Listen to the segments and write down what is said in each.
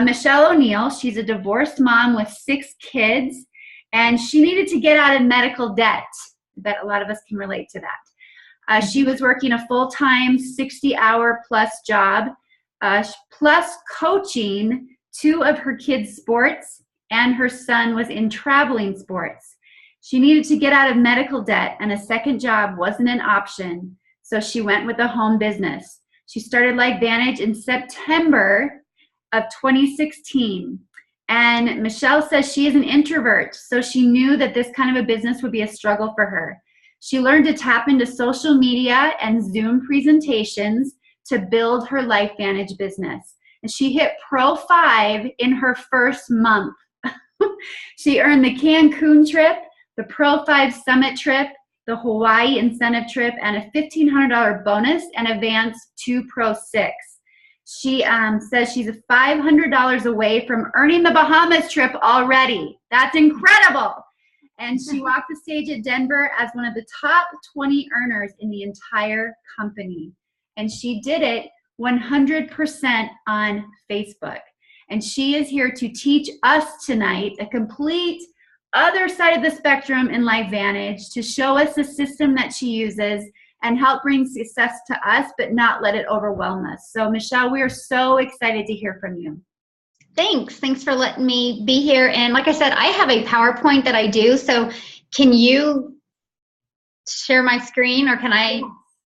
Michele Oneil, she's a divorced mom with 6 kids, and she needed to get out of medical debt. I bet a lot of us can relate to that. She was working a full-time 60-hour plus job, plus coaching 2 of her kids' sports, and her son was in traveling sports. She needed to get out of medical debt, and a second job wasn't an option, so she went with a home business. She started LifeVantage in September of 2016. And Michele says she is an introvert, so she knew that this kind of a business would be a struggle for her. She learned to tap into social media and Zoom presentations to build her LifeVantage business. And she hit Pro 5 in her first month. She earned the Cancun trip, the Pro 5 Summit trip, the Hawaii incentive trip, and a $1,500 bonus and advance to Pro 6. She says she's $500 away from earning the Bahamas trip already. That's incredible. And she walked the stage at Denver as one of the top 20 earners in the entire company. And she did it 100% on Facebook. And she is here to teach us tonight a complete other side of the spectrum in LifeVantage, to show us the system that she uses and help bring success to us, but not let it overwhelm us. So Michele, we are so excited to hear from you. Thanks for letting me be here. And like I said, I have a PowerPoint that I do. So can you share my screen, or can I?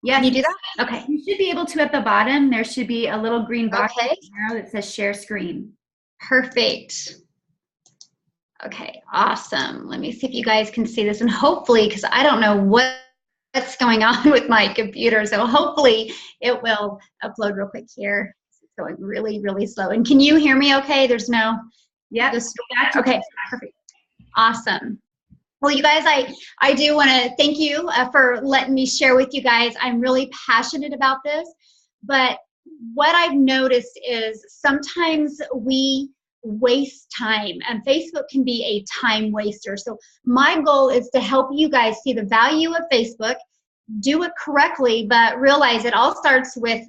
Yes. Can you do that? Okay. You should be able to at the bottom. There should be a little green box that says share screen. Perfect. Okay, awesome. Let me see if you guys can see this, and hopefully, because I don't know what's going on with my computer, so hopefully it will upload real quick here. It's going really, really slow. And can you hear me okay? There's no... Yeah. Okay, perfect. Awesome. Well, you guys, I do want to thank you for letting me share with you guys. I'm really passionate about this, but what I've noticed is sometimes we waste time, and Facebook can be a time waster. So my goal is to help you guys see the value of Facebook, do it correctly, but realize it all starts with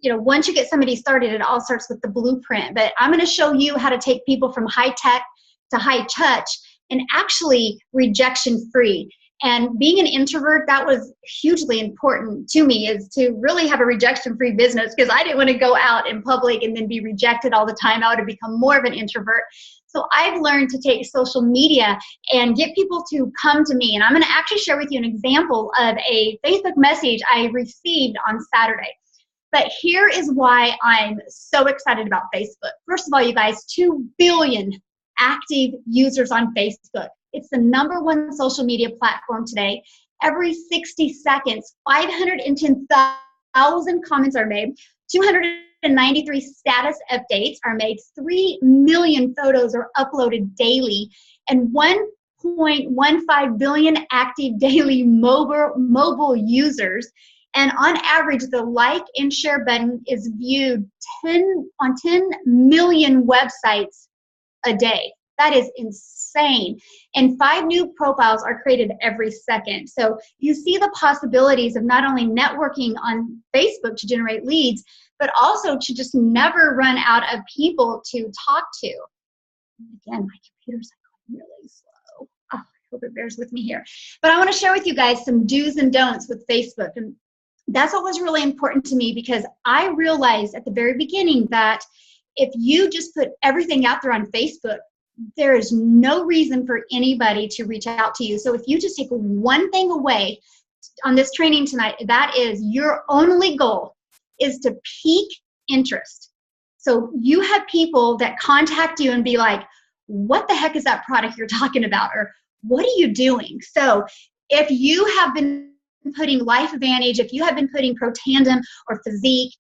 once you get somebody started, it all starts with the blueprint. But I'm going to show you how to take people from high tech to high touch and actually rejection free. And being an introvert, that was hugely important to me, is to really have a rejection-free business, because I didn't want to go out in public and then be rejected all the time. I would have become more of an introvert. So I've learned to take social media and get people to come to me. And I'm going to actually share with you an example of a Facebook message I received on Saturday. But here is why I'm so excited about Facebook. First of all, you guys, 2 billion active users on Facebook. It's the #1 social media platform today. Every 60 seconds, 510,000 comments are made, 293 status updates are made, 3 million photos are uploaded daily, and 1.15 billion active daily mobile users. And on average, the like and share button is viewed 10 million websites a day. That is insane. And 5 new profiles are created every second. So you see the possibilities of not only networking on Facebook to generate leads, but also to just never run out of people to talk to. Again, my computer's really slow. Oh, I hope it bears with me here. But I want to share with you guys some do's and don'ts with Facebook. And that's what was really important to me, because I realized at the very beginning that if you just put everything out there on Facebook, there is no reason for anybody to reach out to you. So if you just take one thing away on this training tonight, that is your only goal is to pique interest. So you have people that contact you and be like, what the heck is that product you're talking about? Or what are you doing? So if you have been putting LifeVantage, if you have been putting Protandem or Physique,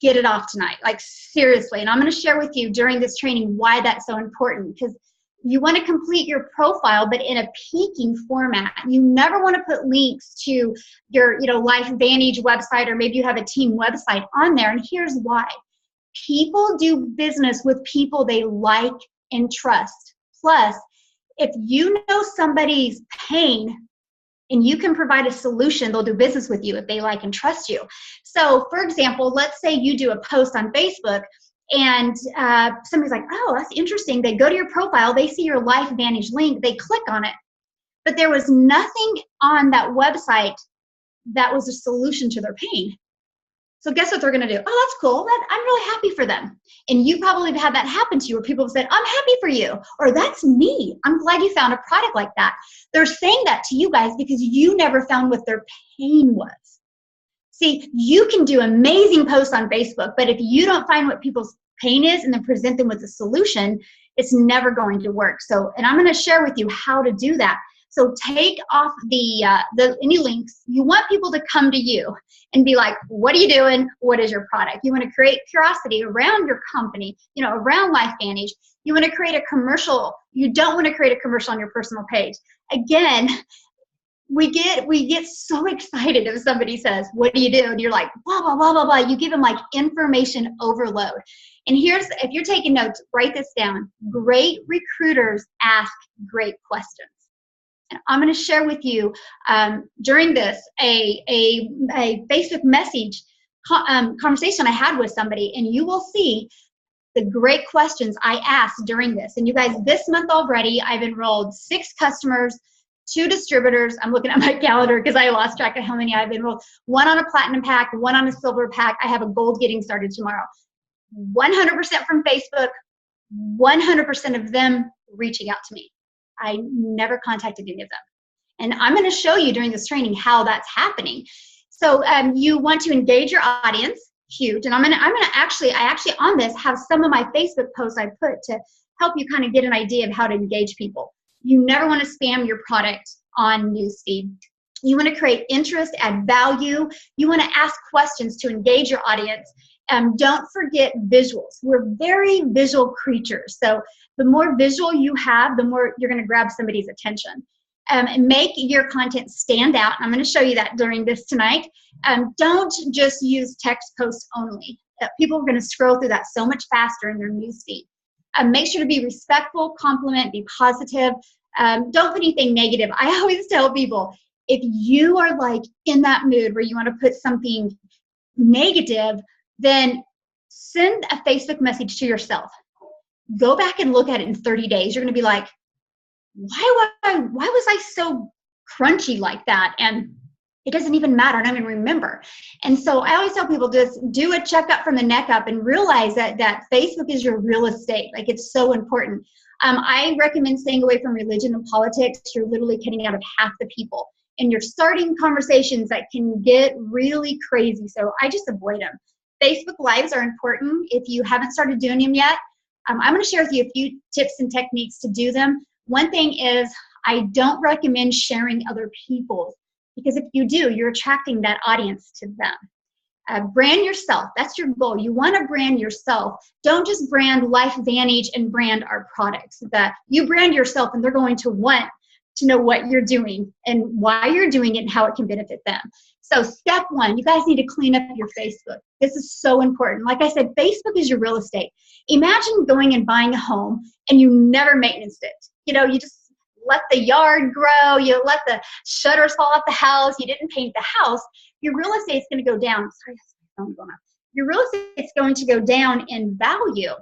get it off tonight, like seriously. And I'm going to share with you during this training why that's so important, because you want to complete your profile, but in a peaking format. You never want to put links to your LifeVantage website, or maybe you have a team website on there. And here's why. People do business with people they like and trust. Plus, if you know somebody's pain and you can provide a solution, they'll do business with you if they like and trust you. So for example, let's say you do a post on Facebook And somebody's like, oh, that's interesting. They go to your profile, they see your LifeVantage link, they click on it. But there was nothing on that website that was a solution to their pain. So guess what they're going to do? Oh, that's cool. I'm really happy for them. And you probably have had that happen to you where people have said, I'm happy for you. Or that's me. I'm glad you found a product like that. They're saying that to you guys because you never found what their pain was. See, you can do amazing posts on Facebook, but if you don't find what people's pain is and then present them with a solution, it's never going to work. So, and I'm going to share with you how to do that. So take off any links. You want people to come to you and be like, what are you doing? What is your product? You want to create curiosity around your company, around LifeVantage. You want to create a commercial. You don't want to create a commercial on your personal page. Again, we get so excited if somebody says, what do you do? And you're like, blah, blah, blah, blah, blah. You give them like information overload. And if you're taking notes, write this down. Great recruiters ask great questions. And I'm going to share with you during this a Facebook message conversation I had with somebody, and you will see the great questions I asked during this. And you guys, this month already, I've enrolled 6 customers, 2 distributors. I'm looking at my calendar because I lost track of how many I've enrolled. 1 on a platinum pack, 1 on a silver pack. I have a gold getting started tomorrow. 100% from Facebook, 100% of them reaching out to me. I never contacted any of them. And I'm going to show you during this training how that's happening. So you want to engage your audience, huge. And I actually on this have some of my Facebook posts I put to help you kind of get an idea of how to engage people. You never want to spam your product on newsfeed. You want to create interest, add value. You want to ask questions to engage your audience. Don't forget visuals. We're very visual creatures. So the more visual you have, the more you're going to grab somebody's attention. And make your content stand out. I'm going to show you that during this tonight. Don't just use text posts only. People are going to scroll through that so much faster in their newsfeed. Make sure to be respectful, compliment, be positive. Don't put anything negative. I always tell people, if you are like in that mood where you want to put something negative, then send a Facebook message to yourself. Go back and look at it in 30 days. You're going to be like, why was I so crunchy like that? And it doesn't even matter. I don't even remember. And so I always tell people, just do a checkup from the neck up and realize that Facebook is your real estate. Like, it's so important. I recommend staying away from religion and politics. You're literally cutting out of half the people. And you're starting conversations that can get really crazy. So I just avoid them. Facebook Lives are important. If you haven't started doing them yet, I'm going to share with you a few tips and techniques to do them. One thing is, I don't recommend sharing other people's, because if you do, you're attracting that audience to them. Brand yourself. That's your goal. You want to brand yourself. Don't just brand LifeVantage and brand our products. You brand yourself, and they're going to want to know what you're doing and why you're doing it and how it can benefit them. So step 1, you guys need to clean up your Facebook. This is so important. Like I said, Facebook is your real estate. Imagine going and buying a home and you never maintenance it. You just let the yard grow, you let the shutters fall off the house, you didn't paint the house. Your real estate's going to go down. Sorry, my phone going off. Your real estate's going to go down in value.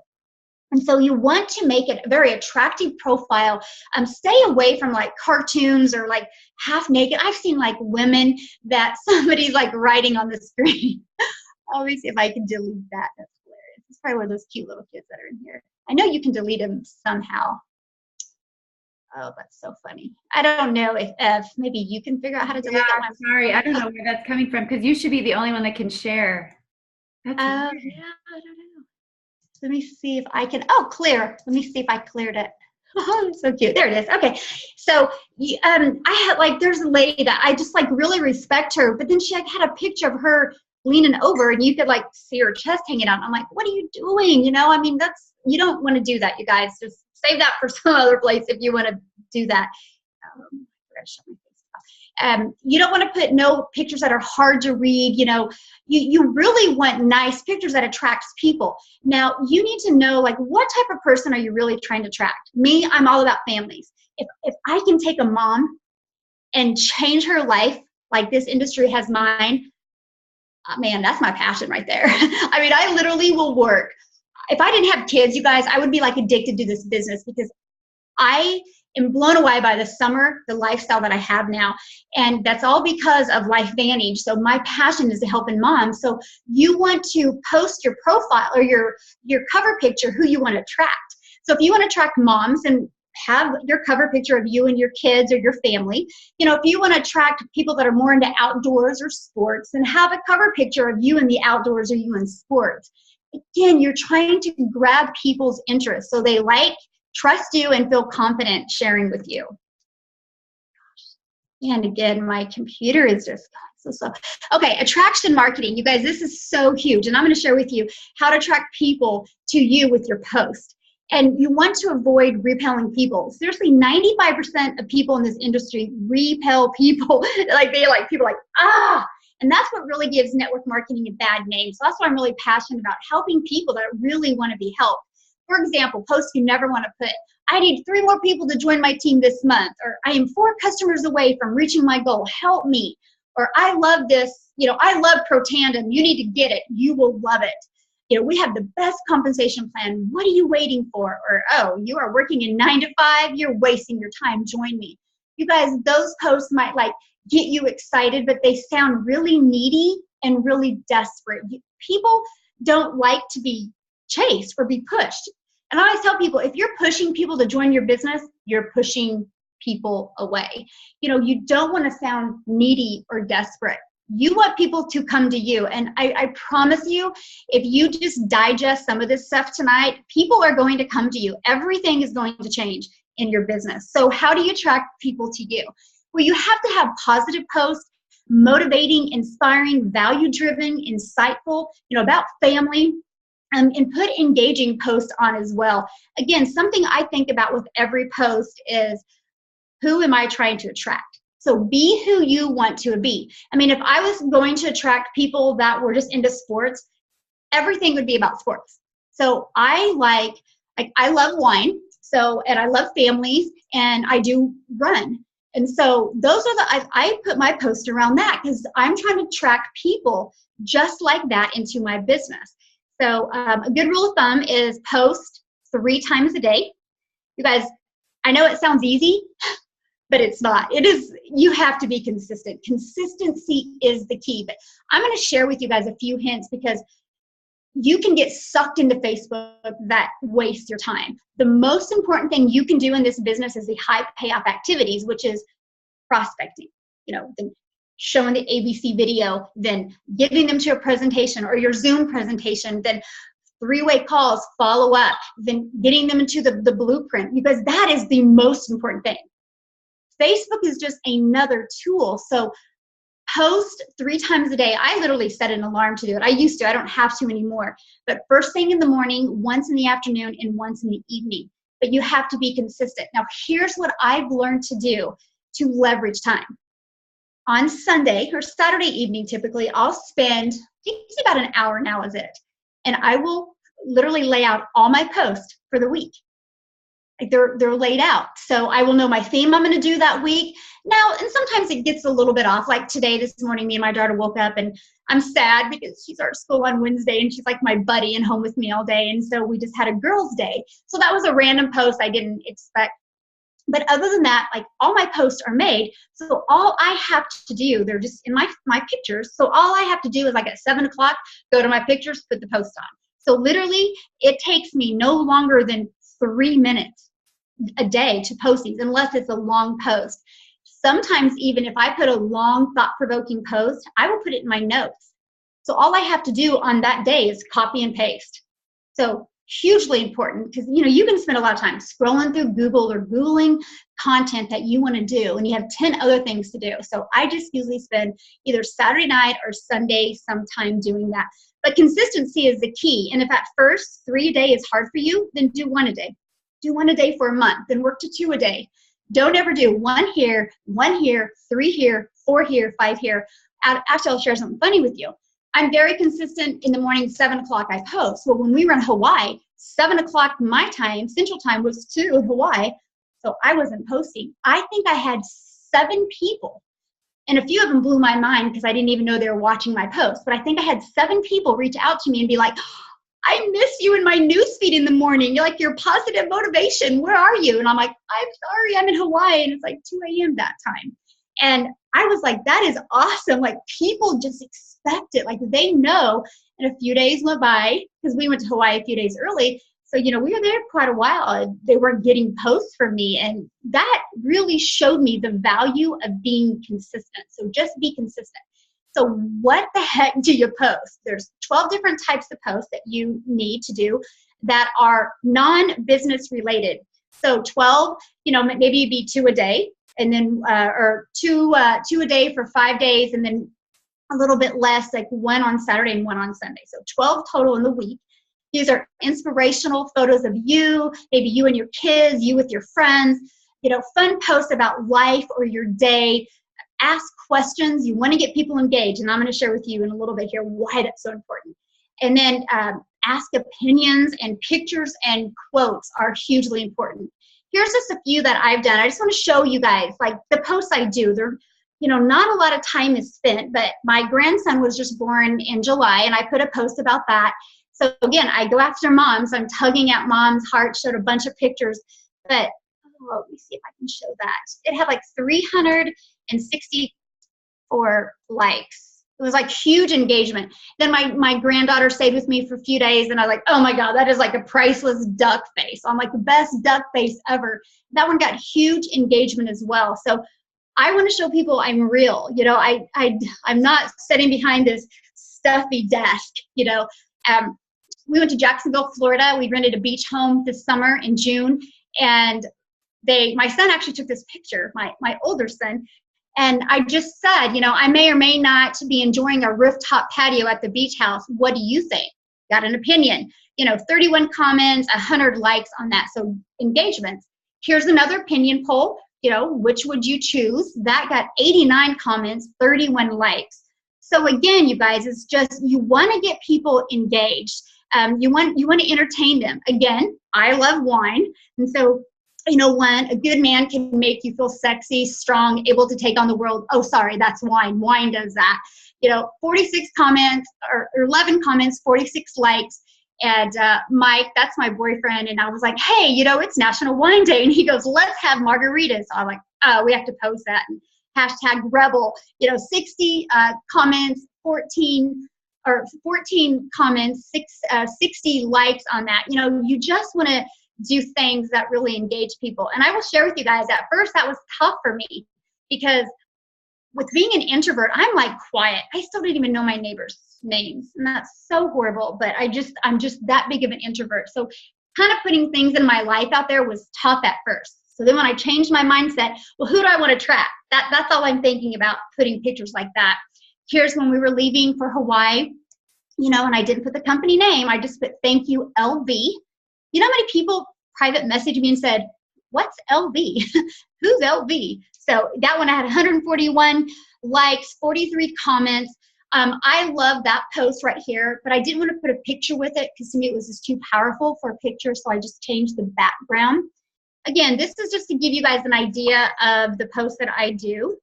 And so you want to make it a very attractive profile. Stay away from like cartoons or like half naked. I've seen like women that somebody's like writing on the screen. Let me see if I can delete that. That's hilarious. It's probably one of those cute little kids that are in here. I know you can delete them somehow. Oh, that's so funny. I don't know if maybe you can figure out how to delete that one. Sorry, I don't know where that's coming from, because you should be the only one that can share. Yeah, I don't know. Let me see if I can. Oh, clear. Let me see if I cleared it. Oh, so cute. There it is. Okay. So I had like, there's a lady that I just like really respect her, but then she like had a picture of her leaning over and you could like see her chest hanging out. I'm like, what are you doing? You don't want to do that, you guys. Just save that for some other place if you want to do that. You don't want to put no pictures that are hard to read. You really want nice pictures that attracts people. Now, you need to know, like, what type of person are you really trying to attract? Me, I'm all about families. If I can take a mom and change her life like this industry has mine, man, that's my passion right there. I mean, I literally will work. if I didn't have kids, you guys, I would be like addicted to this business because I am blown away by the lifestyle that I have now. And that's all because of LifeVantage. So my passion is to helping moms. So you want to post your profile or your cover picture, who you want to attract. So if you want to attract moms and have your cover picture of you and your kids or your family, if you want to attract people that are more into outdoors or sports, then have a cover picture of you in the outdoors or you in sports. Again, you're trying to grab people's interest so they trust you, and feel confident sharing with you. And again, my computer is just so slow. Okay, attraction marketing. You guys, this is so huge. And I'm going to share with you how to attract people to you with your post. And you want to avoid repelling people. Seriously, 95% of people in this industry repel people. People ah! And that's what really gives network marketing a bad name. So that's why I'm really passionate about helping people that really want to be helped. For example, posts you never want to put, I need 3 more people to join my team this month, or I am 4 customers away from reaching my goal, help me, or I love this, I love Protandem, you need to get it, you will love it. We have the best compensation plan, what are you waiting for? Or, oh, you are working in 9 to 5, you're wasting your time, join me. You guys, those posts might get you excited, but they sound really needy and really desperate. People don't like to be chased or be pushed. And I always tell people, if you're pushing people to join your business, you're pushing people away. You don't want to sound needy or desperate. You want people to come to you. And I promise you, if you just digest some of this stuff tonight, people are going to come to you. Everything is going to change in your business. So how do you attract people to you? Well, you have to have positive posts, motivating, inspiring, value-driven, insightful, about family, and put engaging posts on as well. Again, something I think about with every post is, who am I trying to attract? So be who you want to be. If I was going to attract people that were just into sports, everything would be about sports. So I love wine, and I love families, and I do run. And so those are I put my post around that because I'm trying to attract people just like that into my business. So a good rule of thumb is post 3 times a day. You guys, I know it sounds easy, but it's not. You have to be consistent. Consistency is the key. But I'm going to share with you guys a few hints because you can get sucked into Facebook that waste your time. The most important thing you can do in this business is the high payoff activities, which is prospecting, showing the ABC video, then getting them to a presentation or your Zoom presentation, then 3-way calls, follow up, then getting them into the blueprint, because that is the most important thing. Facebook is just another tool. So post 3 times a day. I literally set an alarm to do it. I used to, I don't have to anymore. But first thing in the morning, once in the afternoon, and once in the evening. But you have to be consistent. Now, here's what I've learned to do to leverage time. On Sunday or Saturday evening, typically, I'll spend about an hour now is it. And I will literally lay out all my posts for the week. They're laid out. So I will know my theme I'm going to do that week. Now, and sometimes it gets a little bit off. Like today, this morning, me and my daughter woke up and I'm sad because she starts school on Wednesday and she's like my buddy and home with me all day. And so we just had a girls' day. So that was a random post I didn't expect. But other than that, all my posts are made. So all I have to do, they're just in my pictures. So all I have to do is at 7 o'clock, go to my pictures, put the post on. So literally, it takes me no longer than 3 minutes a day to post these, unless it's a long post. Sometimes even if I put a long, thought-provoking post, I will put it in my notes. So all I have to do on that day is copy and paste. So hugely important, because you can spend a lot of time scrolling through Google or Googling content that you want to do, and you have 10 other things to do. So I just usually spend either Saturday night or Sunday sometime doing that. But consistency is the key. And if at first 3 a day is hard for you, then do 1 a day. Do 1 a day for a month, then work to 2 a day. Don't ever do 1 here, 3 here, 4 here, 5 here. Actually, I'll share something funny with you. I'm very consistent in the morning, 7 o'clock I post. Well, when we were in Hawaii, 7 o'clock my time, Central Time, was 2 in Hawaii. So I wasn't posting. I think I had 7 people. And a few of them blew my mind because I didn't even know they were watching my post. But I think I had 7 people reach out to me and be like, I miss you in my newsfeed in the morning. You're like, your positive motivation. Where are you? And I'm like, I'm sorry, I'm in Hawaii. And it's like 2 a.m. that time. And I was like, that is awesome. Like, people just expect it. Like, they know. And a few days went by because we went to Hawaii a few days early. So, we were there quite a while. They weren't getting posts from me. And that really showed me the value of being consistent. So just be consistent. So what the heck do you post? There's 12 different types of posts that you need to do that are non-business related. So 12, maybe it'd be 2 a day, and then or two a day for 5 days, and then a little bit less, like 1 on Saturday and 1 on Sunday. So 12 total in the week. These are inspirational photos of you, maybe you and your kids, you with your friends, fun posts about life or your day. Ask questions. You want to get people engaged. And I'm going to share with you in a little bit here why that's so important. And then ask opinions, and pictures and quotes are hugely important. Here's just a few that I've done. I just want to show you guys, like, the posts I do. They're, not a lot of time is spent, but my grandson was just born in July, and I put a post about that. So again, I go after moms. I'm tugging at mom's heart, showed a bunch of pictures, but let me see if I can show that. It had like 364 likes. It was like huge engagement. Then my granddaughter stayed with me for a few days, and I was like, oh my God, that is like a priceless duck face. I'm like, the best duck face ever. That one got huge engagement as well. So I want to show people I'm real. I'm not sitting behind this stuffy desk. We went to Jacksonville, Florida. We rented a beach home this summer in June, and my son actually took this picture, my older son, and I just said, I may or may not be enjoying a rooftop patio at the beach house. What do you think? Got an opinion. 31 comments, 100 likes on that. So engagements. Here's another opinion poll. Which would you choose? That got 89 comments, 31 likes. So again, you guys, it's just, you want to get people engaged. You want to entertain them. Again, I love wine. And so, a good man can make you feel sexy, strong, able to take on the world. Oh, sorry, that's wine. Wine does that. 46 comments or 11 comments, 46 likes. And Mike, that's my boyfriend. And I was like, hey, it's National Wine Day. And he goes, let's have margaritas. So I'm like, oh, we have to post that. And hashtag rebel, 60 comments, 14 comments, 60 likes on that. You just want to do things that really engage people. And I will share with you guys, at first that was tough for me, because with being an introvert, I'm like quiet. I still don't even know my neighbors' names. And that's so horrible, but I'm just that big of an introvert. So kind of putting things in my life out there was tough at first. So then when I changed my mindset, well, who do I want to attract? That's all I'm thinking about, putting pictures like that. Here's when we were leaving for Hawaii, and I didn't put the company name. I just put thank you, LV. You know how many people private messaged me and said, what's LV? Who's LV? So that one I had 141 likes, 43 comments. I love that post right here, but I didn't want to put a picture with it because to me it was just too powerful for a picture, so I just changed the background. Again, this is just to give you guys an idea of the post that I do.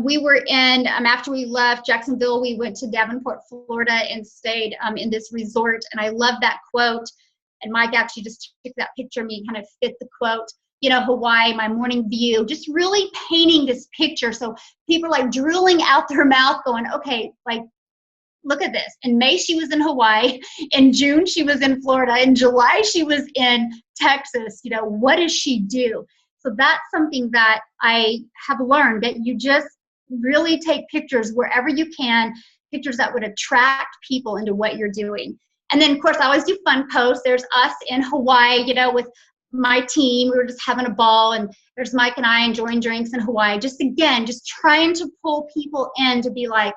We were in, after we left Jacksonville, we went to Davenport, Florida, and stayed in this resort, and I love that quote. And Mike actually just took that picture of me, kind of fit the quote. Hawaii, my morning view, just really painting this picture. So people are like drooling out their mouth going, okay, like, look at this. In May, she was in Hawaii. In June, she was in Florida. In July, she was in Texas. What does she do? So that's something that I have learned, that you just really take pictures wherever you can, pictures that would attract people into what you're doing. And then, of course, I always do fun posts. There's us in Hawaii, with my team. We were just having a ball, and there's Mike and I enjoying drinks in Hawaii. Just trying to pull people in to be like,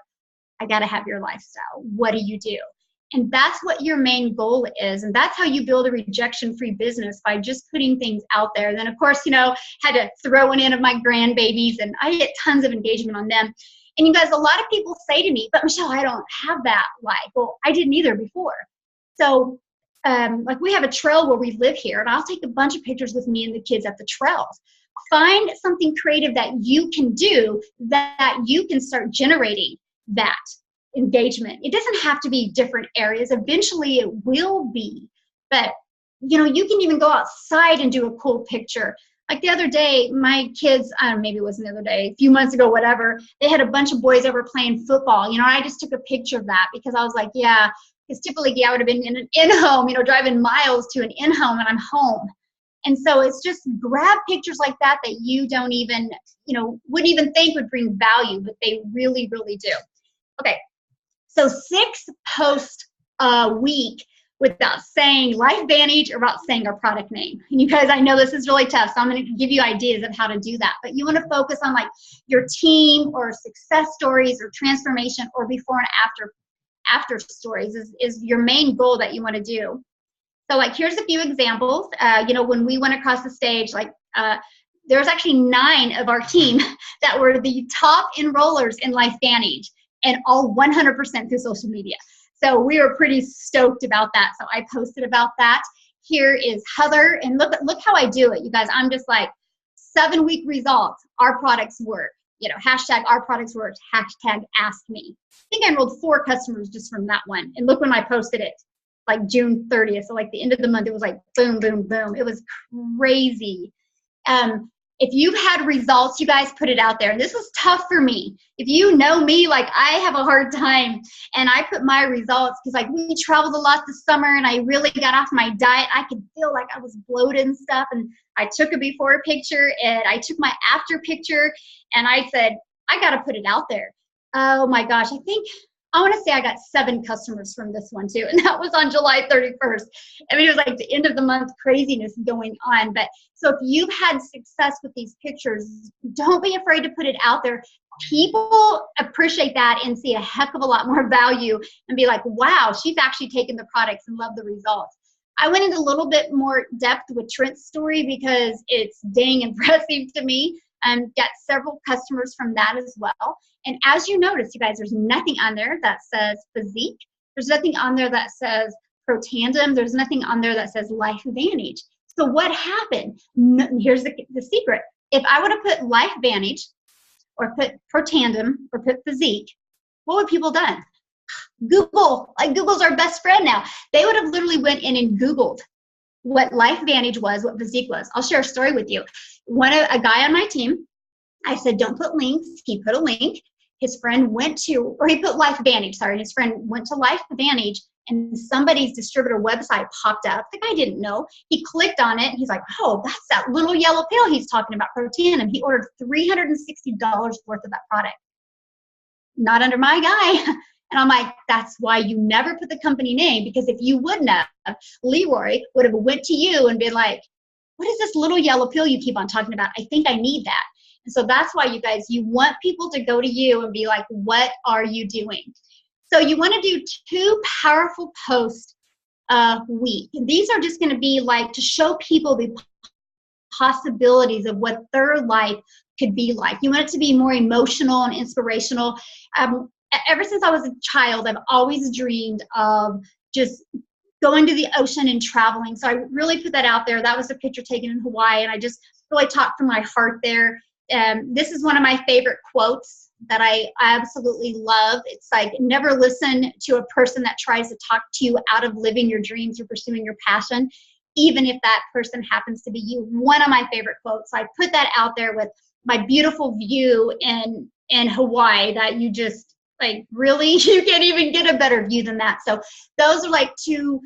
I got to have your lifestyle. What do you do? And that's what your main goal is. And that's how you build a rejection-free business, by just putting things out there. And then, of course, had to throw in of my grandbabies, and I get tons of engagement on them. And you guys, a lot of people say to me, but Michelle, I don't have that life. Well, I didn't either before. So like, we have a trail where we live here, and I'll take a bunch of pictures with me and the kids at the trails. Find something creative that you can do, that you can start generating that. engagement. It doesn't have to be different areas. Eventually it will be, but you know, you can even go outside and do a cool picture. Like the other day, my kids, maybe it wasn't the other day, a few months ago, whatever, they had a bunch of boys over playing football. You know, I just took a picture of that because I was like, yeah, because typically, yeah, I would have been in an in-home, you know, driving miles to an in-home, and I'm home. And so it's just grab pictures like that that you don't even, you know, wouldn't even think would bring value, but they really, really do. Okay, so 6 posts a week without saying LifeVantage or about saying our product name. And you guys, I know this is really tough, so I'm going to give you ideas of how to do that. But you want to focus on like your team or success stories or transformation or before and after stories is your main goal that you want to do. So like here's a few examples. You know, when we went across the stage, like there's actually 9 of our team that were the top enrollers in LifeVantage, and all 100% through social media. So we were pretty stoked about that. So I posted about that. Here is Heather, and look how I do it, you guys. I'm just like 7-week results. Our products work. You know, hashtag our products work. Hashtag ask me. I think I enrolled 4 customers just from that one. And look when I posted it, like June 30th. So like the end of the month, it was like boom, boom, boom. It was crazy. If you've had results, you guys put it out there. And this was tough for me. If you know me, like I have a hard time, and I put my results because like we traveled a lot this summer and I really got off my diet. I could feel like I was bloated and stuff. And I took a before picture and I took my after picture and I said, I got to put it out there. Oh my gosh. I want to say I got 7 customers from this one too. And that was on July 31st. I mean, it was like the end of the month craziness going on. But so if you've had success with these pictures, don't be afraid to put it out there. People appreciate that and see a heck of a lot more value and be like, wow, she's actually taken the products and love the results. I went into a little bit more depth with Trent's story because it's dang impressive to me. Got several customers from that as well. And as you notice, you guys, there's nothing on there that says physique. There's nothing on there that says pro tandem. There's nothing on there that says LifeVantage. So what happened? Here's the secret. If I would have put LifeVantage or put pro tandem or put physique, what would people done? Google. Like Google's our best friend now. They would have literally went in and Googled what LifeVantage was, what physique was. I'll share a story with you. A guy on my team, I said, don't put links. He put a link. His friend went to, or he put LifeVantage, sorry. His friend went to LifeVantage and somebody's distributor website popped up. The guy didn't know. He clicked on it. And he's like, oh, that's that little yellow pill he's talking about, pro tandem. He ordered $360 worth of that product. Not under my guy. And I'm like, that's why you never put the company name, because if you wouldn't have, Leroy would have went to you and been like, what is this little yellow pill you keep on talking about? I think I need that. And so that's why you guys, you want people to go to you and be like, what are you doing? So you want to do 2 powerful posts a week. And these are just going to be like to show people the possibilities of what their life could be like. You want it to be more emotional and inspirational. Ever since I was a child, I've always dreamed of just going to the ocean and traveling. So I really put that out there. That was a picture taken in Hawaii, and I just really talked from my heart there. This is one of my favorite quotes that I absolutely love. It's like, never listen to a person that tries to talk to you out of living your dreams or pursuing your passion, even if that person happens to be you. One of my favorite quotes. So I put that out there with my beautiful view in Hawaii that you just, like, really, you can't even get a better view than that. So those are like 2,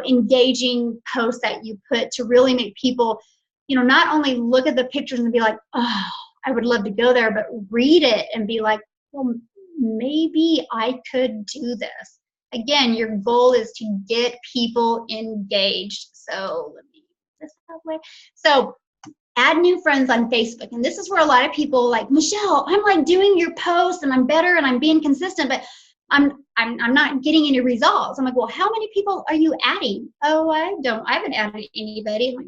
engaging posts that you put to really make people, not only look at the pictures and be like, oh, I would love to go there, but read it and be like, well, maybe I could do this. Again, your goal is to get people engaged. So let me do this that way. So add new friends on Facebook. And this is where a lot of people like, Michelle, I'm like doing your posts and I'm better and I'm being consistent, but I'm not getting any results. I'm like, well, how many people are you adding? Oh, I haven't added anybody. I'm like,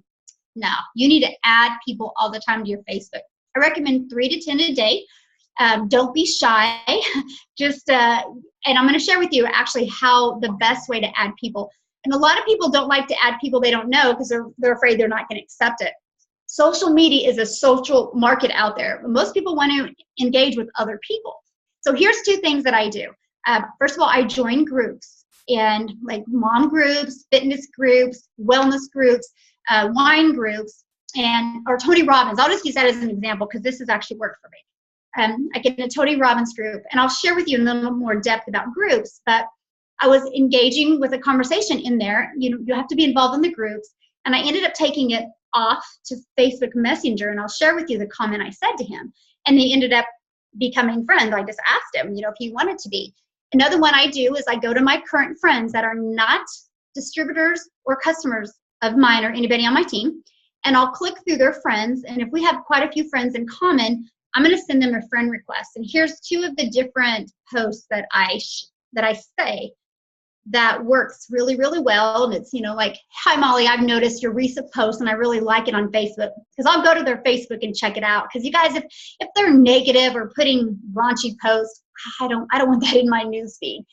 no, you need to add people all the time to your Facebook. I recommend 3 to 10 a day. Don't be shy. Just, and I'm going to share with you actually how the best way to add people. And a lot of people don't like to add people they don't know because they're afraid they're not going to accept it. Social media is a social market out there. Most people want to engage with other people. So here's 2 things that I do. First of all, I join groups, and like mom groups, fitness groups, wellness groups, wine groups, or Tony Robbins. I'll just use that as an example because this has actually worked for me. I get in a Tony Robbins group, and I'll share with you in a little more depth about groups, but I was engaging with a conversation in there. You have to be involved in the groups, and I ended up taking it off to Facebook Messenger, and I'll share with you the comment I said to him, and they ended up becoming friends. I just asked him, if he wanted to be. Another one I do is I go to my current friends that are not distributors or customers of mine or anybody on my team, and I'll click through their friends, and if we have quite a few friends in common, I'm going to send them a friend request. And here's two of the different posts that I say that works really, really well. And it's, like, hi, Molly, I've noticed your recent post and I really like it on Facebook. Because I'll go to their Facebook and check it out. Because you guys, if they're negative or putting raunchy posts, I don't want that in my newsfeed.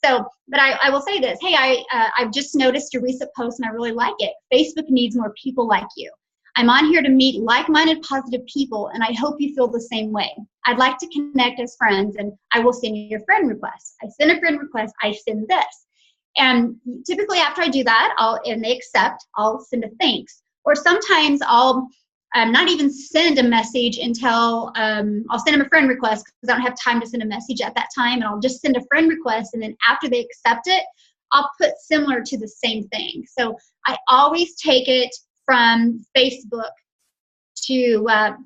So, but I will say this, hey, I've just noticed your recent post and I really like it. Facebook needs more people like you. I'm on here to meet like-minded, positive people, and I hope you feel the same way. I'd like to connect as friends, and I will send you your friend request. I send a friend request, I send this. And typically after I do that, and they accept, I'll send a thanks. Or sometimes I'll not even send a message until I'll send them a friend request because I don't have time to send a message at that time, and I'll just send a friend request, and then after they accept it, I'll put similar to the same thing. So I always take it from Facebook to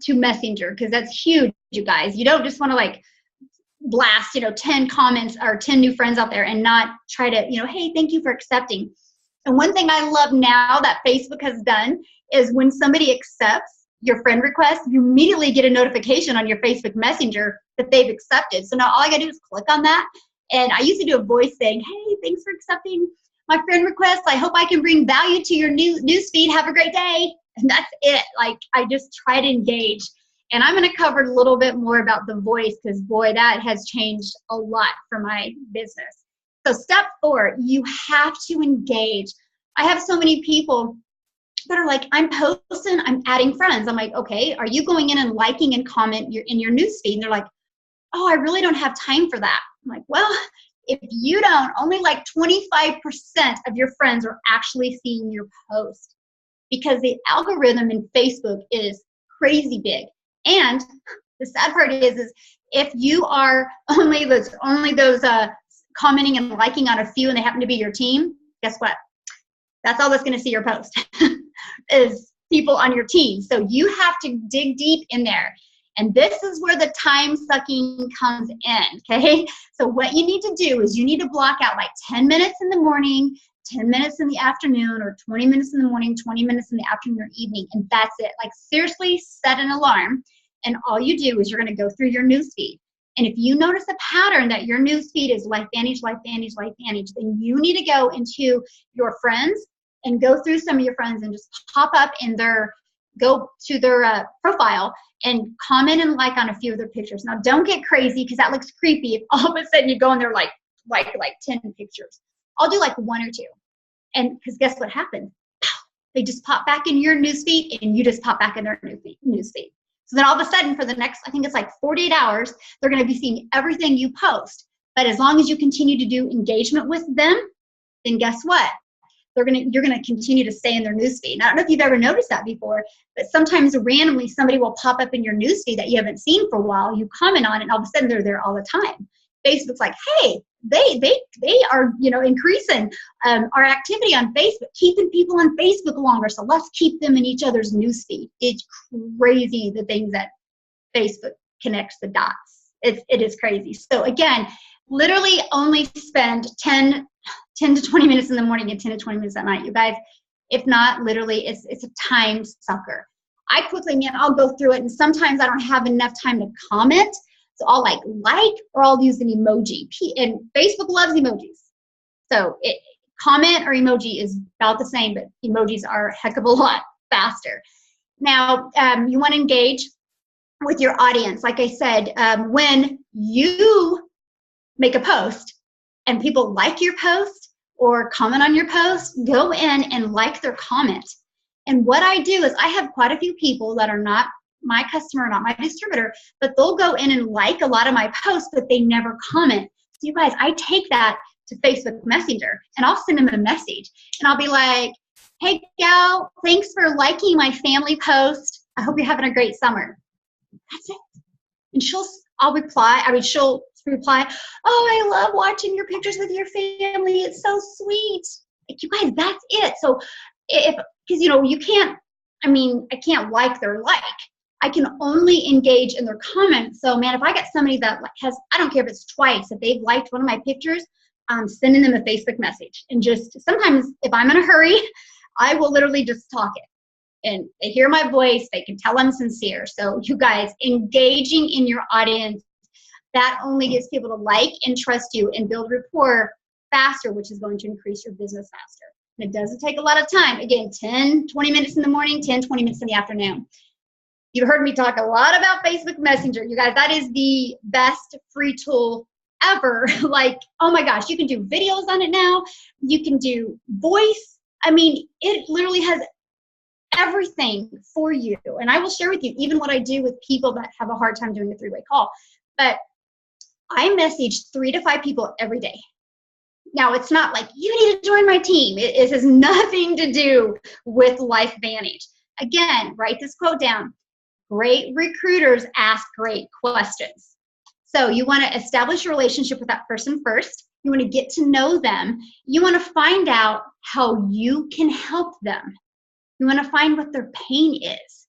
Messenger, because that's huge, you guys. You don't just want to like blast 10 comments or 10 new friends out there and not try to hey, thank you for accepting. And one thing I love now that Facebook has done is when somebody accepts your friend request, you immediately get a notification on your Facebook Messenger that they've accepted. So now all I gotta do is click on that, and I used to do a voice saying, hey, thanks for accepting my friend request. I hope I can bring value to your news feed. Have a great day. And that's it. Like, I just try to engage. And I'm going to cover a little bit more about the voice because, boy, that has changed a lot for my business. So step 4, you have to engage. I have so many people that are like, I'm posting, I'm adding friends. I'm like, okay, are you going in and liking and comment in your news feed? And they're like, oh, I really don't have time for that. I'm like, well, if you don't, only like 25% of your friends are actually seeing your post, because the algorithm in Facebook is crazy big. And the sad part is if you are only those commenting and liking on a few and they happen to be your team, guess what? That's all that's going to see your post is people on your team. So you have to dig deep in there. And this is where the time sucking comes in, okay? So what you need to do is you need to block out like 10 minutes in the morning, 10 minutes in the afternoon, or 20 minutes in the morning, 20 minutes in the afternoon or evening, and that's it. Like, seriously, set an alarm, and all you do is you're gonna go through your newsfeed. And if you notice a pattern that your newsfeed is LifeVantage, LifeVantage, LifeVantage, then you need to go into your friends and go through some of your friends and just pop up in go to their profile and comment and like on a few of their pictures. Now, don't get crazy because that looks creepy if all of a sudden you go in there like 10 pictures. I'll do like 1 or 2. And because guess what happens? They just pop back in your newsfeed and you just pop back in their newsfeed. So then all of a sudden for the next, I think it's like 48 hours, they're going to be seeing everything you post. But as long as you continue to do engagement with them, then guess what? You're gonna continue to stay in their newsfeed. I don't know if you've ever noticed that before, but sometimes randomly somebody will pop up in your newsfeed that you haven't seen for a while. You comment on it, and all of a sudden they're there all the time. Facebook's like, hey, they are increasing our activity on Facebook, keeping people on Facebook longer. So let's keep them in each other's newsfeed. It's crazy the things that Facebook connects the dots. It is crazy. So again, literally only spend 10 to 20 minutes in the morning and 10 to 20 minutes at night, you guys. If not, literally, it's a time sucker. I'll go through it, and sometimes I don't have enough time to comment, so I'll like or I'll use an emoji. And Facebook loves emojis. So comment or emoji is about the same, but emojis are a heck of a lot faster. Now, you want to engage with your audience. Like I said, when you make a post and people like your post or comment on your post, go in and like their comment. And what I do is I have quite a few people that are not my customer, not my distributor, but they'll go in and like a lot of my posts, but they never comment. you guys, I take that to Facebook Messenger, and I'll send them a message, and I'll be like, hey, gal, thanks for liking my family post. I hope you're having a great summer. That's it. And she'll reply, oh, I love watching your pictures with your family. It's so sweet. Like, you guys, that's it. So because, you can't, I can't like their like. I can only engage in their comments. So, man, if I get somebody that has, I don't care if it's twice, if they've liked one of my pictures, I'm sending them a Facebook message. And just sometimes if I'm in a hurry, I will literally just talk it. And they hear my voice, they can tell I'm sincere. So you guys, engaging in your audience, that only gets people to like and trust you and build rapport faster, which is going to increase your business faster. And it doesn't take a lot of time. Again, 10, 20 minutes in the morning, 10, 20 minutes in the afternoon. You've heard me talk a lot about Facebook Messenger. You guys, that is the best free tool ever. Like, oh my gosh, you can do videos on it now. You can do voice. It literally has everything for you. And I will share with you even what I do with people that have a hard time doing a three-way call. But I message 3 to 5 people every day. Now, it's not like you need to join my team. It has nothing to do with LifeVantage. Again, write this quote down. Great recruiters ask great questions. So you want to establish a relationship with that person first. You want to get to know them. You want to find out how you can help them. You want to find what their pain is.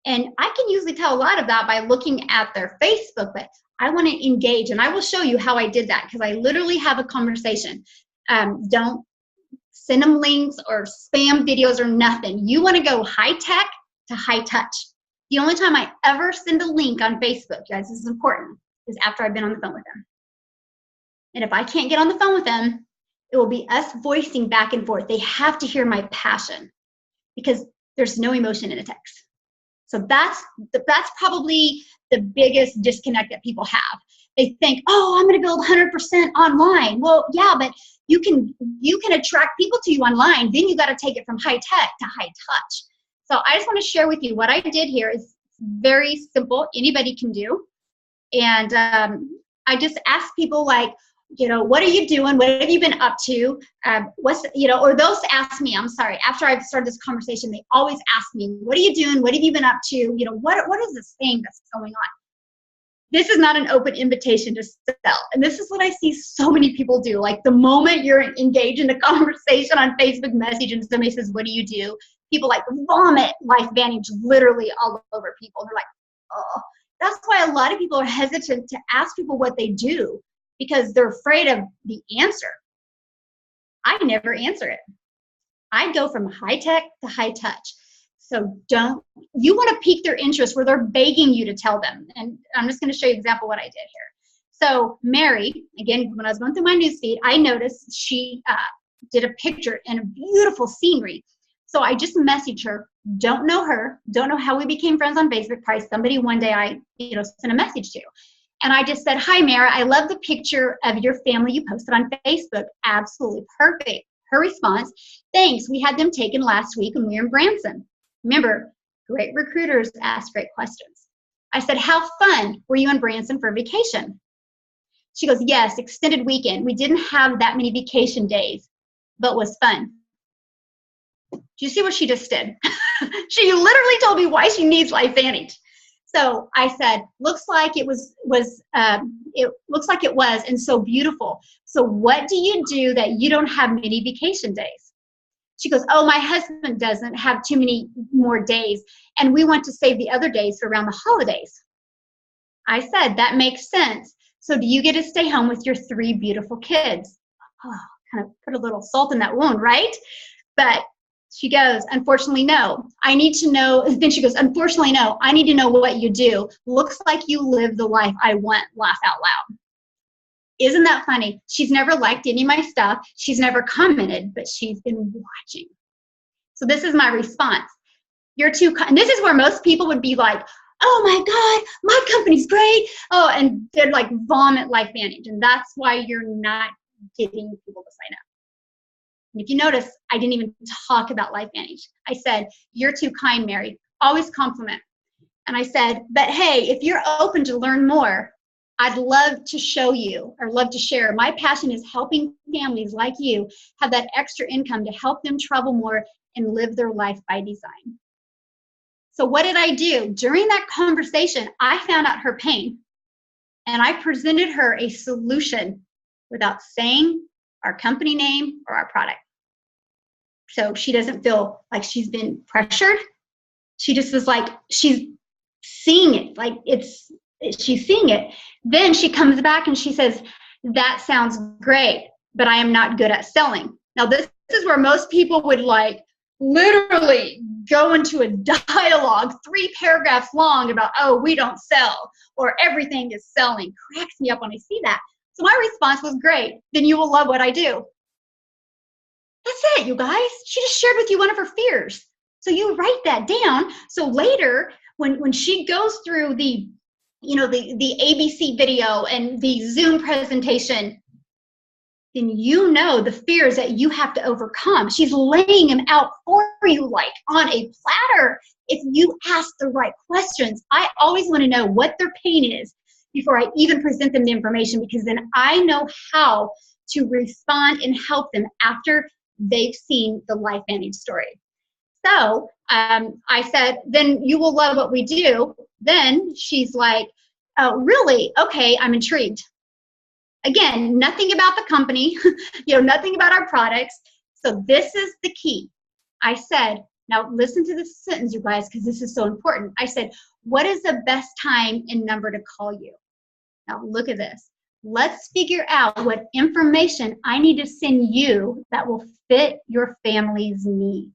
And I can usually tell a lot of that by looking at their Facebook, but I want to engage, and I will show you how I did that because I literally have a conversation. Don't send them links or spam videos or nothing. You want to go high tech to high touch. The only time I ever send a link on Facebook, guys, this is important, is after I've been on the phone with them. And if I can't get on the phone with them, it will be us voicing back and forth. They have to hear my passion because there's no emotion in a text. So that's probably the biggest disconnect that people have. They think, oh, I'm going to build 100% online. Well, yeah, but you can attract people to you online. Then you got to take it from high tech to high touch. So I just want to share with you what I did here is very simple. Anybody can do. And I just ask people like, what are you doing? What have you been up to? Or those ask me, I'm sorry, after I've started this conversation, they always ask me, what are you doing? What have you been up to? What is this thing that's going on? This is not an open invitation to sell. And this is what I see so many people do. Like the moment you're engaged in a conversation on Facebook Message and somebody says, what do you do? People like vomit LifeVantage literally all over people. They're like, oh. That's why a lot of people are hesitant to ask people what they do because they're afraid of the answer. I never answer it. I go from high tech to high touch. So you want to pique their interest where they're begging you to tell them. And I'm just going to show you an example of what I did here. So Mary, again, when I was going through my newsfeed, I noticed she did a picture in a beautiful scenery. So I just messaged her, don't know her, don't know how we became friends on Facebook, probably somebody one day I sent a message to. And I just said, hi, Mara, I love the picture of your family you posted on Facebook. Absolutely perfect. Her response, thanks. We had them taken last week when we were in Branson. Remember, great recruiters ask great questions. I said, how fun. Were you in Branson for vacation? She goes, yes, extended weekend. We didn't have that many vacation days, but was fun. Do you see what she just did? She literally told me why she needs LifeVantage. So I said, looks like it was, and so beautiful. So what do you do that you don't have many vacation days? She goes, oh, my husband doesn't have too many more days, and we want to save the other days for around the holidays. I said, that makes sense. So do you get to stay home with your 3 beautiful kids? Oh, kind of put a little salt in that wound, right? But she goes, unfortunately, no. I need to know. Then she goes, unfortunately, no. I need to know what you do. Looks like you live the life I want. Laugh out loud. Isn't that funny? She's never liked any of my stuff. She's never commented, but she's been watching. So this is my response. You're too kind. And this is where most people would be like, oh my God, my company's great. Oh, and they'd like vomit LifeVantage. And that's why you're not getting people to sign up. And if you notice, I didn't even talk about LifeVantage. I said, you're too kind, Mary. Always compliment. And I said, but hey, if you're open to learn more, I'd love to show you or love to share. My passion is helping families like you have that extra income to help them travel more and live their life by design. So what did I do? During that conversation, I found out her pain and I presented her a solution without saying our company name or our product. So she doesn't feel like she's been pressured. She just was like, she's seeing it, like she's seeing it. Then she comes back and she says, that sounds great, but I am not good at selling. Now this is where most people would like literally go into a dialogue 3 paragraphs long about, oh, we don't sell or everything is selling. Cracks me up when I see that. So my response was, great, then you will love what I do. That's it, you guys. She just shared with you one of her fears. So you write that down. So later, when she goes through the ABC video and the Zoom presentation, then you know the fears that you have to overcome. She's laying them out for you like on a platter if you ask the right questions. I always want to know what their pain is before I even present them the information, because then I know how to respond and help them after they've seen the LifeVantage story. So I said, then you will love what we do. Then she's like, oh, really? Okay, I'm intrigued. Again, nothing about the company, nothing about our products. So this is the key. I said, now listen to this sentence, you guys, because this is so important. I said, what is the best time and number to call you? Now look at this. Let's figure out what information I need to send you that will fit your family's needs.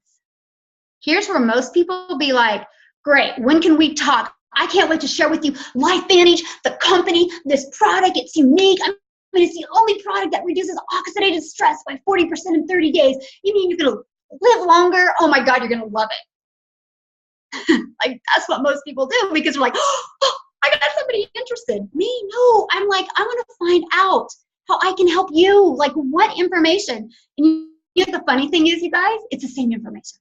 Here's where most people will be like, great, when can we talk? I can't wait to share with you LifeVantage, the company, this product, it's unique. I mean, it's the only product that reduces oxidative stress by 40% in 30 days. You mean you're going to live longer? Oh my God, you're going to love it. Like, that's what most people do, because they're like, oh, I got somebody interested. Me? No, I'm like, I want to find out how I can help you. Like, what information? And you know, the funny thing is, you guys, it's the same information.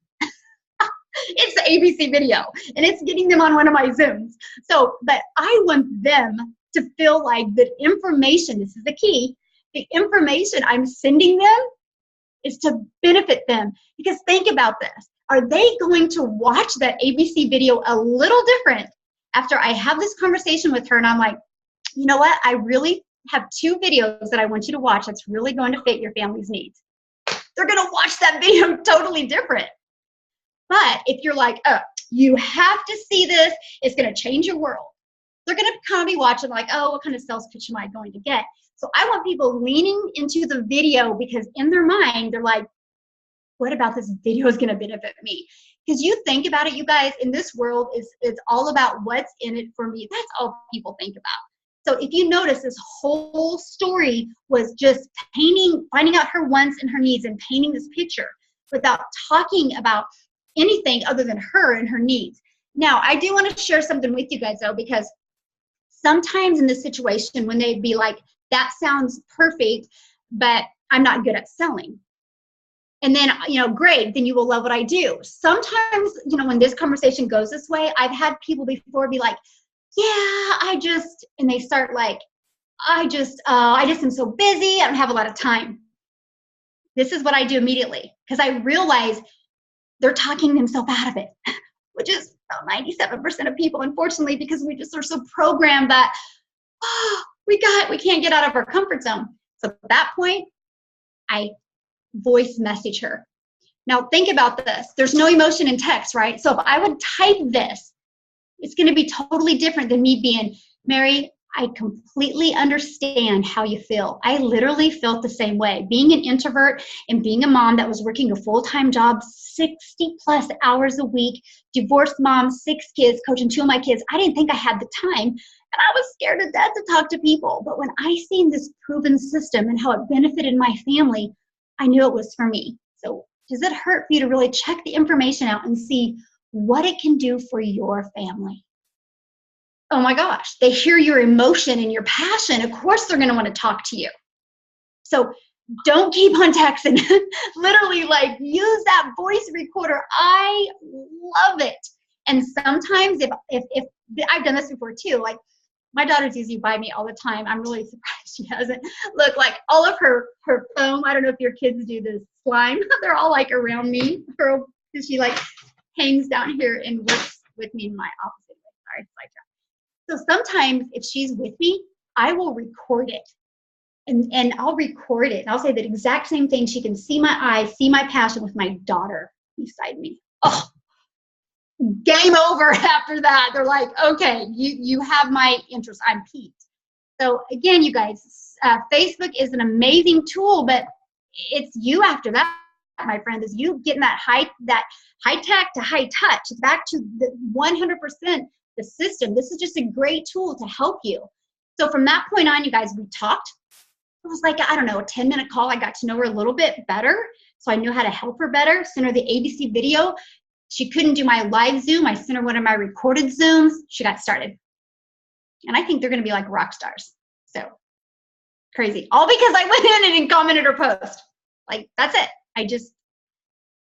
It's the ABC video, and it's getting them on one of my Zooms. So, but I want them to feel like the information, this is the key, the information I'm sending them is to benefit them. Because think about this. Are they going to watch that ABC video a little different after I have this conversation with her and I'm like, you know what? I really have 2 videos that I want you to watch that's really going to fit your family's needs. They're going to watch that video totally different. But if you're like, oh, you have to see this, it's going to change your world. They're going to kind of be watching like, oh, what kind of sales pitch am I going to get? So I want people leaning into the video, because in their mind, they're like, what about this video is going to benefit me? Because you think about it, you guys, in this world, it's all about what's in it for me. That's all people think about. So if you notice, this whole story was just finding out her wants and her needs and painting this picture without talking about anything other than her and her needs. Now, I do want to share something with you guys, though, because sometimes in this situation, when they'd be like, that sounds perfect, but I'm not good at selling. And then, great, then you will love what I do. Sometimes, when this conversation goes this way, I've had people before be like, yeah, and they start like, I just am so busy, I don't have a lot of time. This is what I do immediately, because I realize they're talking themselves out of it, which is about 97% of people, unfortunately, because we just are so programmed that, we can't get out of our comfort zone. So at that point, I voice message her. Now think about this. There's no emotion in text, right? So if I would type this, it's going to be totally different than me being, Mary, I completely understand how you feel. I literally felt the same way. Being an introvert and being a mom that was working a full-time job, 60 plus hours a week, divorced mom, 6 kids, coaching 2 of my kids. I didn't think I had the time. And I was scared to death to talk to people. But when I seen this proven system and how it benefited my family, I knew it was for me. So does it hurt for you to really check the information out and see what it can do for your family? Oh my gosh, they hear your emotion and your passion. Of course, they're going to want to talk to you. So don't keep on texting. Literally, like, use that voice recorder. I love it. And sometimes if I've done this before too, like My daughter's usually by me all the time. I'm really surprised she hasn't. Look, like all of her foam, I don't know if your kids do this slime. They're all like around me. Because she like hangs down here and works with me in my office. Sorry, so sometimes if she's with me, I will record it. And I'll record it. And I'll say that exact same thing. She can see my eyes, see my passion with my daughter beside me. Oh, game over after that. They're like, okay, you have my interest. I'm piqued. So again, you guys, Facebook is an amazing tool, but it's you after that, my friend, is you getting that high tech to high touch. It's back to the 100% the system. This is just a great tool to help you. So from that point on, you guys, we talked. It was like, I don't know, a 10-minute call. I got to know her a little bit better, so I knew how to help her better. Sent her the ABC video. She couldn't do my live Zoom. I sent her one of my recorded Zooms. She got started. And I think they're going to be like rock stars. So crazy. All because I went in and commented her post. Like, that's it. I just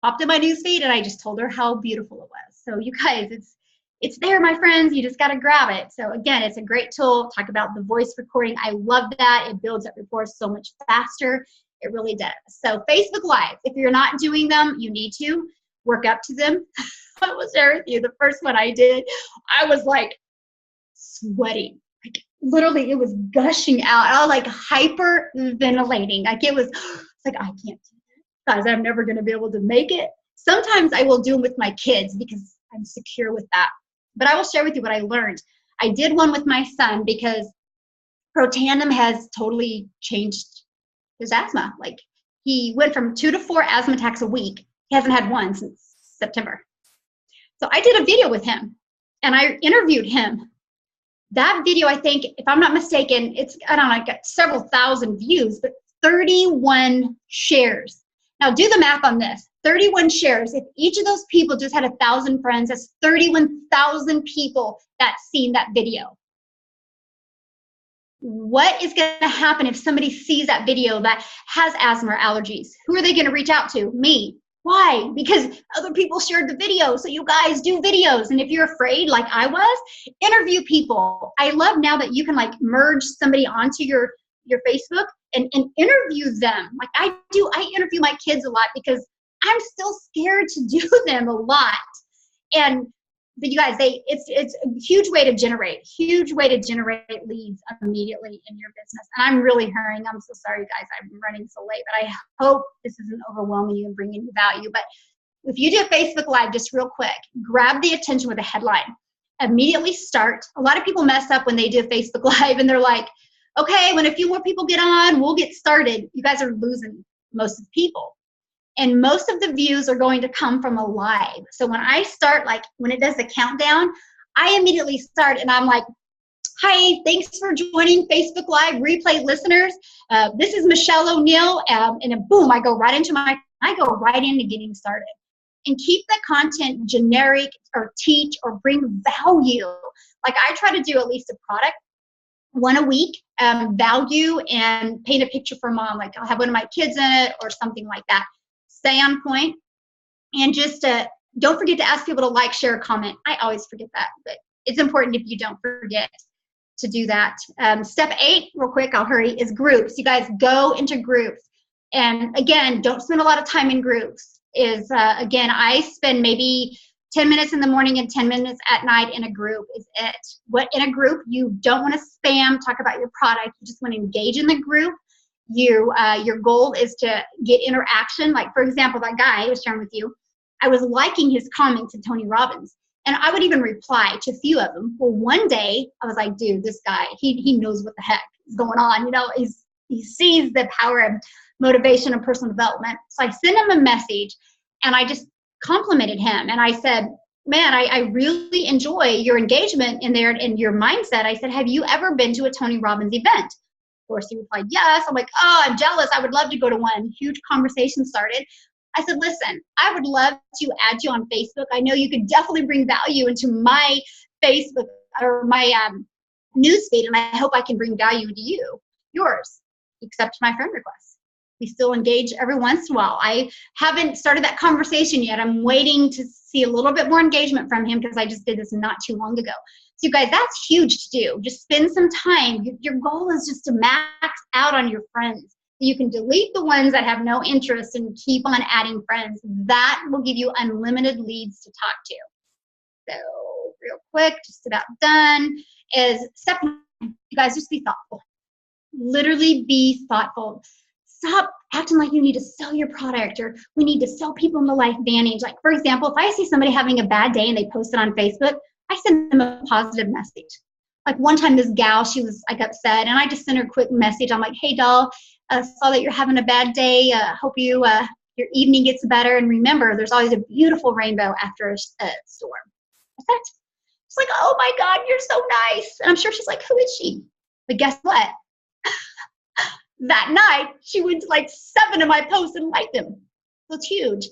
popped in my newsfeed and I just told her how beautiful it was. So you guys, it's there, my friends. You just got to grab it. So again, it's a great tool. Talk about the voice recording. I love that. It builds up rapport so much faster. It really does. So Facebook Live, if you're not doing them, you need to work up to them. I will share with you. The first one I did, I was like sweating. Like literally, it was gushing out. I was like hyperventilating. Like it's like, I can't do that. Guys, I'm never going to be able to make it. Sometimes I will do them with my kids because I'm secure with that. But I will share with you what I learned. I did one with my son because Protandim has totally changed his asthma. Like he went from 2 to 4 asthma attacks a week. He hasn't had one since September. So I did a video with him and I interviewed him. That video, I think, if I'm not mistaken, it's, I don't know, I got several thousand views, but 31 shares. Now do the math on this. 31 shares. If each of those people just had 1,000 friends, that's 31,000 people that seen that video. What is going to happen if somebody sees that video that has asthma or allergies? Who are they going to reach out to? Me. Why? Because other people shared the video. So you guys do videos. And if you're afraid, like I was, interview people. I love now that you can like merge somebody onto your Facebook and interview them. Like I interview my kids a lot because I'm still scared to do them a lot. But you guys, it's a huge way to generate leads immediately in your business. And I'm really hurrying. I'm so sorry, guys. I'm running so late, but I hope this isn't overwhelming you and bringing you value. But if you do a Facebook Live, just real quick, grab the attention with a headline. Immediately start. A lot of people mess up when they do a Facebook Live and they're like, okay, when a few more people get on, we'll get started. You guys are losing most of the people. And most of the views are going to come from a live. So when I start, like when it does the countdown, I immediately start and I'm like, hi, thanks for joining Facebook Live replay listeners. This is Michele Oneil. And then boom, I go right into getting started. And keep the content generic or teach or bring value. Like I try to do at least a product one a week, value and paint a picture for mom. Like I'll have one of my kids in it or something like that. Stay on point, and just don't forget to ask people to like, share, comment. I always forget that, but it's important if you don't forget to do that. Step 8, real quick, I'll hurry, is groups. You guys go into groups. And again, don't spend a lot of time in groups. Again, I spend maybe 10 minutes in the morning and 10 minutes at night in a group is it. In a group, you don't want to spam, talk about your product. You just want to engage in the group. Your goal is to get interaction. Like, for example, that guy I was sharing with you, I was liking his comments to Tony Robbins, and I would even reply to a few of them. Well, one day I was like, dude, this guy, he knows what the heck is going on. You know, he sees the power of motivation and personal development. So I sent him a message, and I just complimented him, and I said, man, I really enjoy your engagement in there and your mindset. I said, have you ever been to a Tony Robbins event? Of course, he replied, yes. I'm like, oh, I'm jealous. I would love to go to one. Huge conversation started. I said, listen, I would love to add you on Facebook. I know you could definitely bring value into my Facebook or my newsfeed, and I hope I can bring value into yours. Accept my friend request. We still engage every once in a while. I haven't started that conversation yet. I'm waiting to see a little bit more engagement from him because I just did this not too long ago. So you guys, that's huge to do. Just spend some time. Your goal is just to max out on your friends. So you can delete the ones that have no interest and keep on adding friends. That will give you unlimited leads to talk to. So real quick, just about done, is step 9. You guys, just be thoughtful. Literally be thoughtful. Stop acting like you need to sell your product or we need to sell people in the Life Vantage. Like, for example, if I see somebody having a bad day and they post it on Facebook, I send them a positive message. Like one time this gal, she was like upset and I just sent her a quick message. I'm like, hey doll, saw that you're having a bad day. Hope you your evening gets better. And remember, there's always a beautiful rainbow after a storm. That's it. She's like, oh my God, you're so nice. And I'm sure she's like, who is she? But guess what? That night, she went to like 7 of my posts and liked them. So it's huge.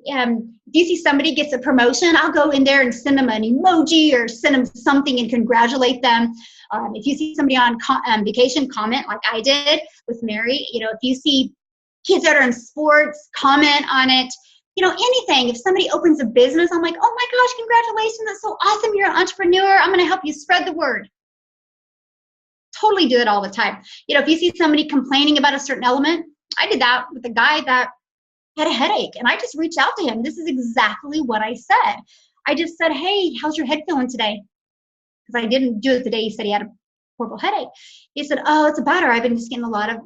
If you see somebody gets a promotion, I'll go in there and send them an emoji or send them something and congratulate them. If you see somebody on vacation, comment like I did with Mary. You know, if you see kids that are in sports, comment on it. You know, anything. If somebody opens a business, I'm like, oh my gosh, congratulations. That's so awesome. You're an entrepreneur. I'm going to help you spread the word. Totally do it all the time. You know, if you see somebody complaining about a certain element, I did that with a guy that had a headache and I just reached out to him. This is exactly what I said. I just said, hey, how's your head feeling today? Because I didn't do it the day he said he had a horrible headache. He said, oh, it's better. I've been just getting a lot of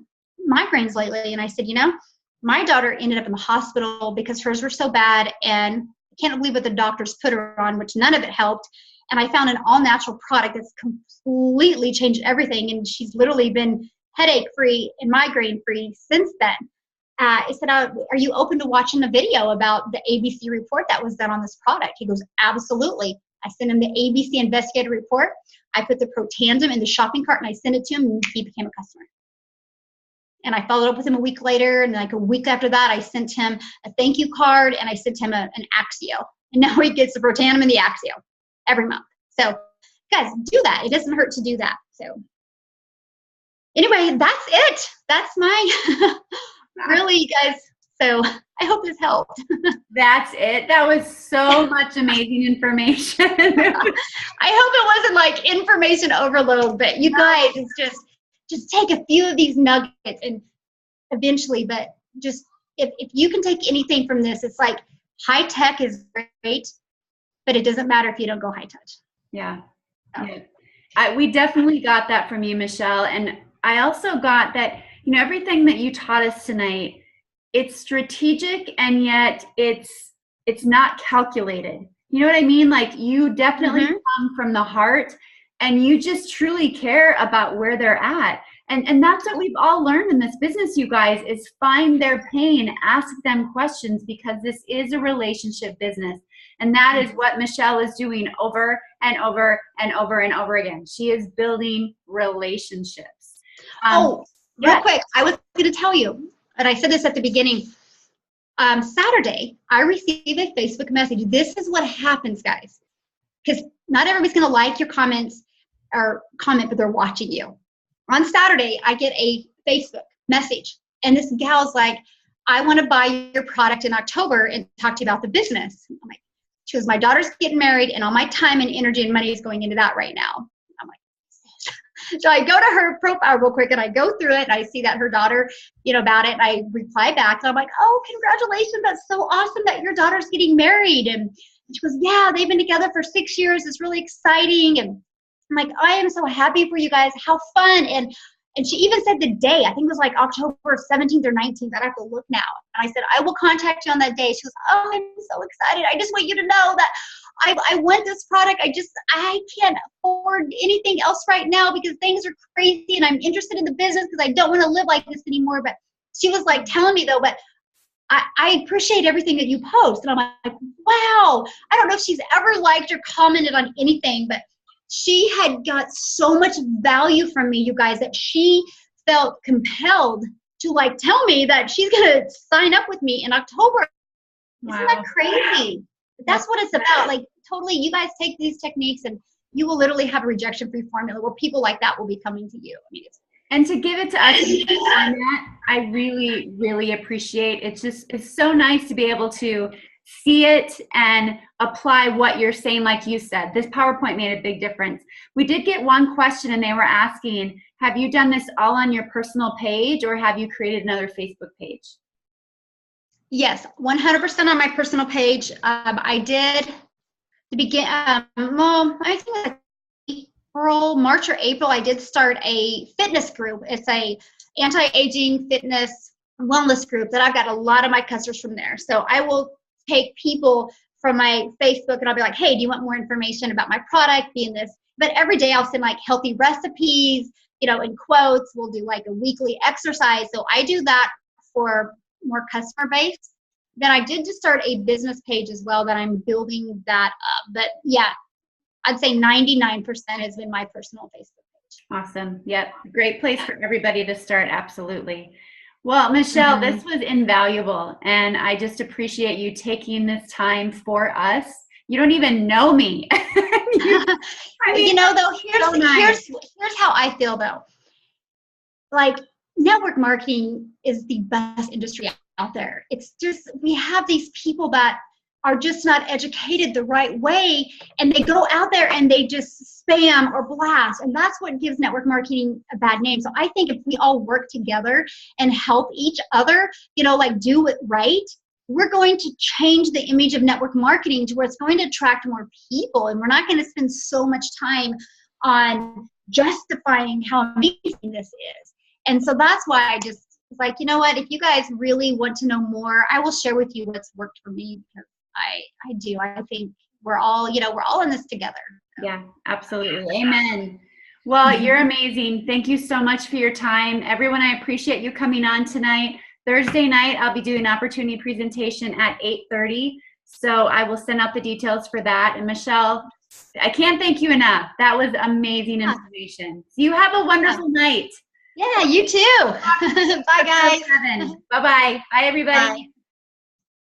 migraines lately. And I said, you know, my daughter ended up in the hospital because hers were so bad and I can't believe what the doctors put her on, which none of it helped. And I found an all-natural product that's completely changed everything. And she's literally been headache-free and migraine-free since then. I said, are you open to watching a video about the ABC report that was done on this product? He goes, absolutely. I sent him the ABC investigative report. I put the Protandim in the shopping cart and I sent it to him and he became a customer. And I followed up with him a week later. And like a week after that, I sent him a thank you card and I sent him an Axio. And now he gets the Protandim and the Axio every month. So guys, do that. It doesn't hurt to do that. So anyway, that's it. That's my really, guys. So I hope this helped. That's it. That was so much amazing information. I hope it wasn't like information overload, but you guys, it's just take a few of these nuggets and eventually, but just if you can take anything from this, it's like high tech is great, but it doesn't matter if you don't go high touch. Yeah. We definitely got that from you, Michele. And I also got that, you know, everything that you taught us tonight, it's strategic and yet it's not calculated. You know what I mean? Like you definitely come from the heart and you just truly care about where they're at. And that's what we've all learned in this business, you guys, is find their pain, ask them questions because this is a relationship business. And that is what Michele is doing over and over and over and over again. She is building relationships. Real quick, I was going to tell you, and I said this at the beginning, Saturday, I received a Facebook message. This is what happens, guys, because not everybody's going to like your comments or comment, but they're watching you. On Saturday, I get a Facebook message, and this gal's like, I want to buy your product in October and talk to you about the business. I'm like, she goes, my daughter's getting married, and all my time and energy and money is going into that right now. I'm like, so I go to her profile real quick, and I go through it, and I see that her daughter, you know, about it, and I reply back, and I'm like, oh, congratulations, that's so awesome that your daughter's getting married. And she goes, yeah, they've been together for 6 years. It's really exciting. And I'm like, I am so happy for you guys. How fun. And she even said the day, I think it was like October 17th or 19th. I have to look now. And I said, I will contact you on that day. She goes, oh, I'm so excited. I just want you to know that I want this product. I can't afford anything else right now because things are crazy and I'm interested in the business because I don't want to live like this anymore. But she was like telling me though, but I appreciate everything that you post. And I'm like, wow. I don't know if she's ever liked or commented on anything, but she had got so much value from me, you guys, that she felt compelled to like tell me that she's going to sign up with me in October. Wow. Isn't that crazy? That's what it's about. Like totally, you guys take these techniques and you will literally have a rejection-free formula where people like that will be coming to you. I mean, and to give it to us in that, I really, really appreciate. It's so nice to be able to see it and apply what you're saying. Like you said, this PowerPoint made a big difference. We did get one question, and they were asking, have you done this all on your personal page, or have you created another Facebook page? Yes, 100% on my personal page. I did the begin. Well, I think like April, March or April, I did start a fitness group. It's a anti-aging fitness wellness group that I've got a lot of my customers from there. So I will take people from my Facebook and I'll be like, hey, do you want more information about my product? Be in this. But every day I'll send like healthy recipes, you know, in quotes. We'll do like a weekly exercise. So I do that for more customer base. Then I did just start a business page as well that I'm building that up. But yeah, I'd say 99% has been my personal Facebook page. Awesome. Yep. Great place for everybody to start. Absolutely. Well, Michele, this was invaluable, and I just appreciate you taking this time for us. You don't even know me. You know, though, here's how I feel, though. Like, network marketing is the best industry out there. It's just, we have these people that are just not educated the right way, and they go out there and they just spam or blast, and that's what gives network marketing a bad name. So I think if we all work together and help each other, you know, like do it right, we're going to change the image of network marketing to where it's going to attract more people, and we're not going to spend so much time on justifying how amazing this is. And so that's why I just was like, you know what, if you guys really want to know more, I will share with you what's worked for me, because I do. I think we're all, you know, we're all in this together. So. Yeah, absolutely. Amen. Well, you're amazing. Thank you so much for your time. Everyone, I appreciate you coming on tonight. Thursday night, I'll be doing an opportunity presentation at 8:30. So I will send out the details for that. And Michele, I can't thank you enough. That was amazing information. So you have a wonderful night. Yeah, you too. Bye, guys. Bye-bye. Bye, everybody. Bye.